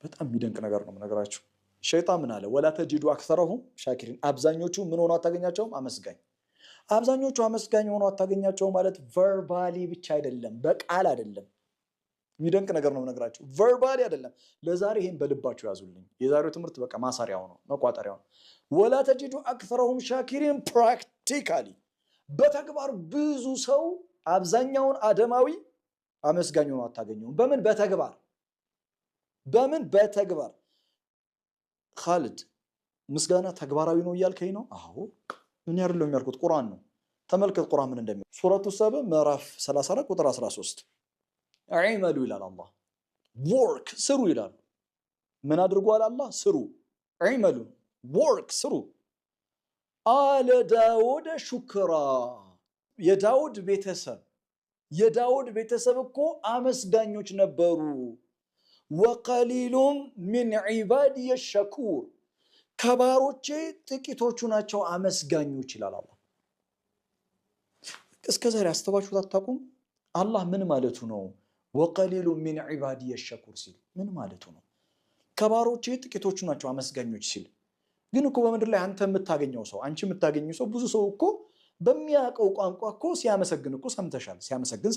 በጣም የሚደንቅ ነገር ነው ነገራችሁ። ሸይጣን ምን አለ? ወላ ተጂዱ አክሰረሁም ሻኪሪን፣ አብዛኞቹ ምን ሆነው አታገኛቸውም? አመስጋኝ። አብዛኞቹ አመስጋኝ ሆነው አታገኛቸውም ማለት ቨርባሊ ብቻ አይደለም፣ በቃል አይደለም። የሚደንቅ ነገር ነው ነገራችሁ። ቨርባሊ አይደለም። ለዛሬ ይሄን በልባችሁ ያዙልኝ። የዛሬው ትምህርት በቃ ማሳሪያው ነው፣ መቋጠሪያው ነው። ወላ ተጂዱ አክሰረሁም ሻኪሪን፣ ፕራክቲካሊ በተግባር ብዙ ሰው አብዛኛውን አደማዊ አመስጋኝ ሆኖ አታገኘውም። በምን? በተግባር። በምን? በተግባር። ኻልድ ምስጋና ተግባራዊ ነው እያልከኝ ነው? አዎ። ምን ያርለው የሚያልኩት ቁርአን ነው። ተመልከት ቁርአን ምን እንደሚል ሱረቱ ሰበ ምዕራፍ 34 ቁጥር 13 አዕመሉ ይላል አላህ። ወርክ ስሩ ይላል። ምን አድርጓል አላህ? ስሩ። አዕመሉ ወርክ ስሩ። አለ ዳውድ ሹክራ፣ የዳውድ ቤተሰብ እኮ አመስጋኞች ነበሩ። ወቀሊሉም ሚን ዒባዲየ ሸኩር፣ ከባሮቼ ጥቂቶቹ ናቸው አመስጋኞች ይላል አላህ። እስከዛሬ አስተዋችሁት አታውቁም? አላህ ምን ማለቱ ነው? ወቀሊሉም ሚን ዒባዲየ ሸኩር ሲል ምን ማለቱ ነው? ከባሮቼ ጥቂቶቹ ናቸው አመስጋኞች ሲል ግን እኮ በምድር ላይ አንተ የምታገኘው ሰው፣ አንቺ የምታገኘው ሰው፣ ብዙ ሰው እኮ በሚያውቀው ቋንቋ እኮ ሲያመሰግን እኮ ሰምተሻል። ሲያመሰግን